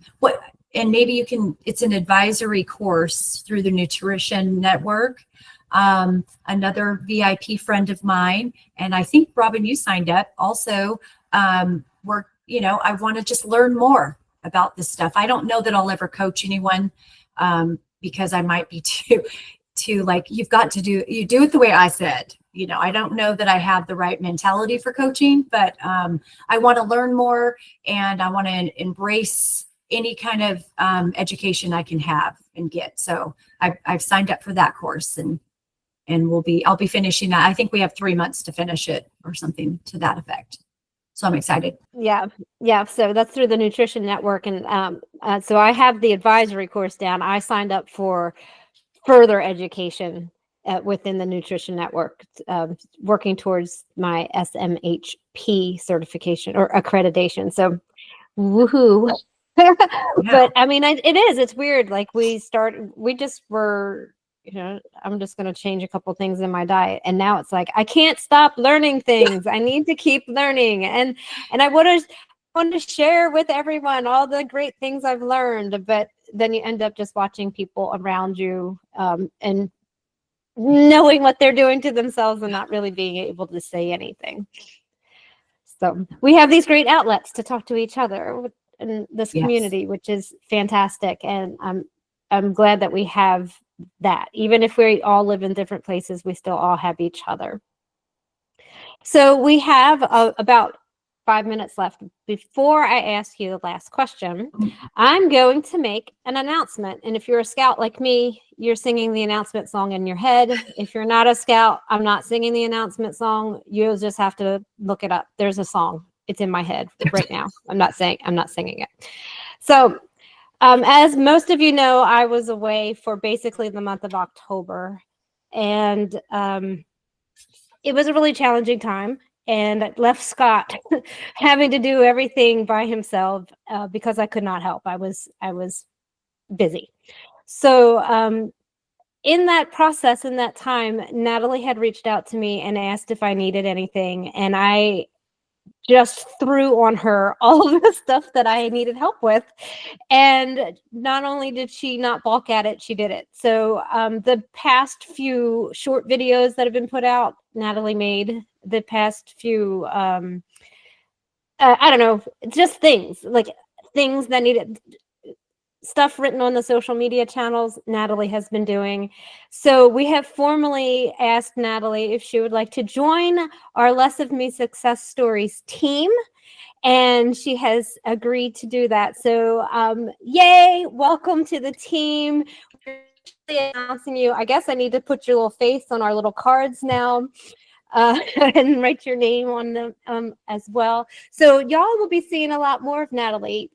maybe it's an advisory course through the Nutrition Network. Another VIP friend of mine, and I think Robyn, you signed up also. I want to just learn more about this stuff. I don't know that I'll ever coach anyone because I might be too like, you do it the way I said. I don't know that I have the right mentality for coaching, but I want to learn more, and I want to embrace any kind of education I can have and get. So I've signed up for that course, and I'll be finishing that. I think we have 3 months to finish it or something to that effect. So I'm excited. Yeah. So that's through the Nutrition Network. And so I have the advisory course down. I signed up for further education within the Nutrition Network, working towards my SMHP certification or accreditation. So woohoo. But I mean, it's weird. Like we just were, I'm just going to change a couple things in my diet. And now it's like, I can't stop learning things. I need to keep learning. And I want to share with everyone all the great things I've learned. But then you end up just watching people around you and knowing what they're doing to themselves and not really being able to say anything. So we have these great outlets to talk to each other in this community, which is fantastic. And I'm glad that we have that. Even if we all live in different places, we still all have each other. So we have about 5 minutes left. Before I ask you the last question, I'm going to make an announcement. And if you're a scout like me, you're singing the announcement song in your head. If you're not a scout, I'm not singing the announcement song. You'll just have to look it up. There's a song. It's in my head right now. I'm not singing it. So as most of you know, I was away for basically the month of October, and it was a really challenging time, and it left Scott having to do everything by himself because I could not help. I was busy. So in that process, in that time, Natalie had reached out to me and asked if I needed anything. And I just threw on her all of the stuff that I needed help with. And not only did she not balk at it, she did it. So the past few short videos that have been put out, Natalie made the past few, I don't know, just things that needed stuff written on the social media channels, Natalie has been doing. So we have formally asked Natalie if she would like to join our Less of Me Success Stories team. And she has agreed to do that. So yay, welcome to the team. We're announcing you. I guess I need to put your little face on our little cards now. And write your name on them as well. So y'all will be seeing a lot more of Natalie.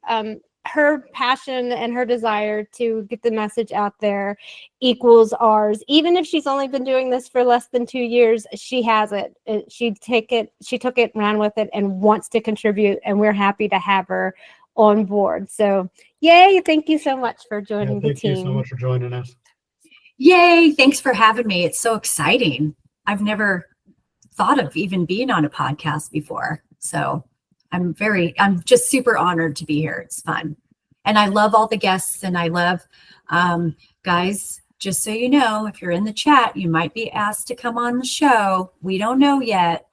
Her passion and her desire to get the message out there equals ours. Even if she's only been doing this for less than 2 years, she has it. She took it, ran with it, and wants to contribute. And we're happy to have her on board. So yay, thank you so much for joining the team. Thank you so much for joining us. Yay, thanks for having me. It's so exciting. I've never thought of even being on a podcast before. So I'm just super honored to be here. It's fun. And I love all the guests, and I love, guys, just so you know, if you're in the chat, you might be asked to come on the show. We don't know yet.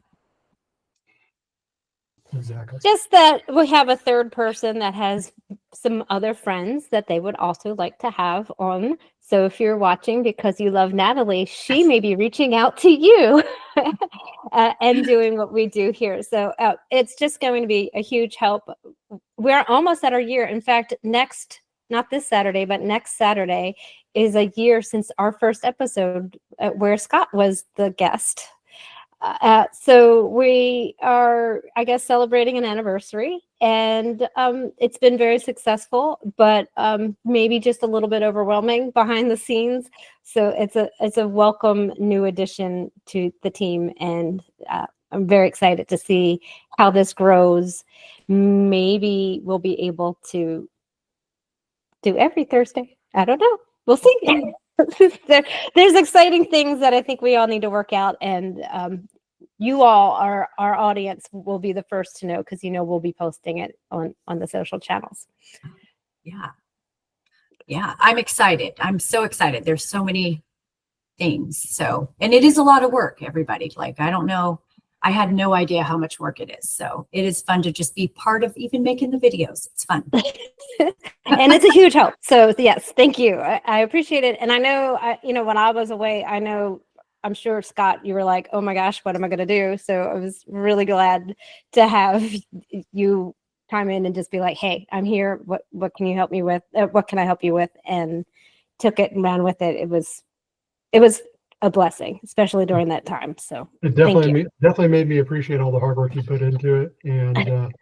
Exactly. Just that we have a third person that has some other friends that they would also like to have on. So if you're watching because you love Natalie, she may be reaching out to you and doing what we do here. So it's just going to be a huge help. We're almost at our year. In fact, not this Saturday, but next Saturday is a year since our first episode where Scott was the guest. So we are, I guess, celebrating an anniversary, and it's been very successful, but maybe just a little bit overwhelming behind the scenes. So it's a welcome new addition to the team, and I'm very excited to see how this grows. Maybe we'll be able to do every Thursday. I don't know. We'll see. There's exciting things that I think we all need to work out, and you all, our audience, will be the first to know because we'll be posting it on the social channels. Yeah, I'm excited. I'm so excited. There's so many things. So, and it is a lot of work, everybody. Like, I don't know. I had no idea how much work it is. So it is fun to just be part of even making the videos. It's fun. And it's a huge help. So yes, thank you. I appreciate it. And I know, when I was away, I'm sure, Scott, you were like, oh my gosh, what am I going to do? So I was really glad to have you chime in and just be like, hey, I'm here. What can you help me with? What can I help you with? And took it and ran with it. It was a blessing, especially during that time. So it definitely made me appreciate all the hard work you put into it. And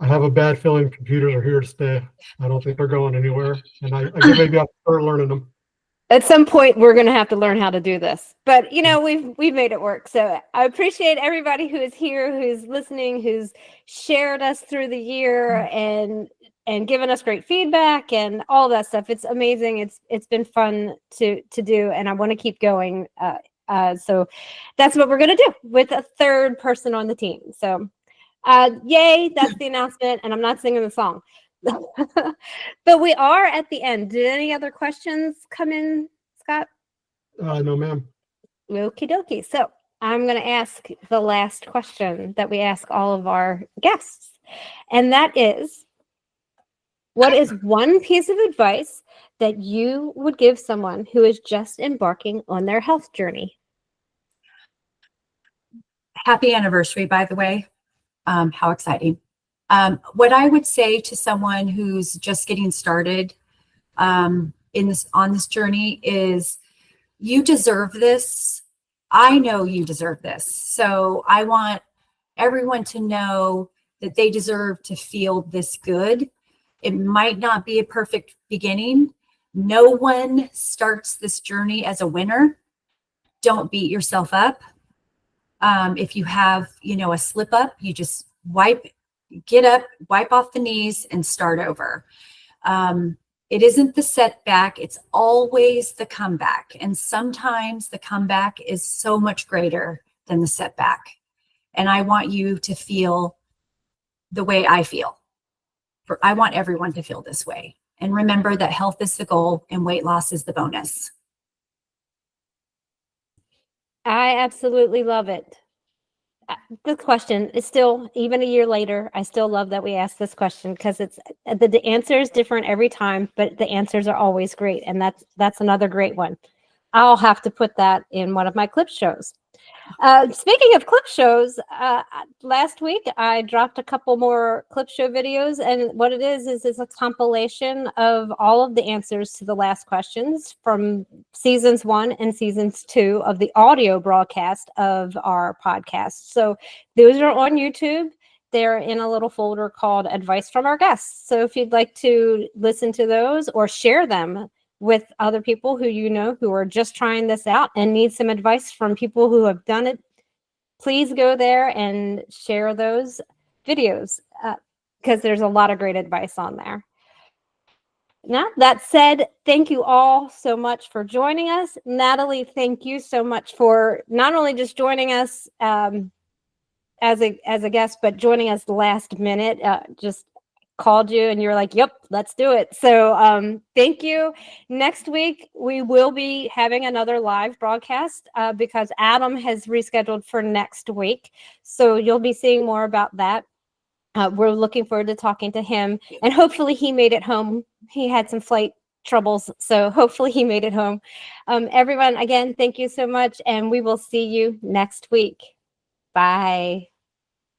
I have a bad feeling computers are here to stay. I don't think they're going anywhere. And I think maybe I'll start learning them. At some point, we're going to have to learn how to do this, but we've made it work. So I appreciate everybody who is here, who's listening, who's shared us through the year and given us great feedback and all that stuff. It's amazing. It's been fun to do, and I want to keep going. So that's what we're going to do with a third person on the team. So yay, that's the announcement, and I'm not singing the song. But we are at the end. Did any other questions come in, Scott? No, ma'am. Okie dokie. So I'm going to ask the last question that we ask all of our guests. And that is, what is one piece of advice that you would give someone who is just embarking on their health journey? Happy anniversary, by the way. How exciting. What I would say to someone who's just getting started on this journey is, you deserve this. I know you deserve this. So I want everyone to know that they deserve to feel this good. It might not be a perfect beginning. No one starts this journey as a winner. Don't beat yourself up. If you have, a slip up, you just get up, wipe off the knees, and start over. It isn't the setback, it's always the comeback. And sometimes the comeback is so much greater than the setback. And I want you to feel the way I feel. I want everyone to feel this way. And remember that health is the goal and weight loss is the bonus. I absolutely love it. The question is still, even a year later, I still love that we asked this question, because it's the answer is different every time, but the answers are always great. And that's another great one. I'll have to put that in one of my clip shows. Speaking of clip shows, last week I dropped a couple more clip show videos, and what it is it's a compilation of all of the answers to the last questions from seasons 1 and seasons 2 of the audio broadcast of our podcast. So those are on YouTube. They're in a little folder called Advice from Our Guests. So if you'd like to listen to those or share them with other people who you know who are just trying this out and need some advice from people who have done it, please go there and share those videos, because there's a lot of great advice on there. Now, that said, thank you all so much for joining us. Natalie, thank you so much for not only just joining us as a guest, but joining us last minute. Just called you and you're like, yep, let's do it. So thank you. Next week, we will be having another live broadcast because Adam has rescheduled for next week. So you'll be seeing more about that. We're looking forward to talking to him, and hopefully he made it home. He had some flight troubles, so hopefully he made it home. Everyone, again, thank you so much, and we will see you next week. Bye.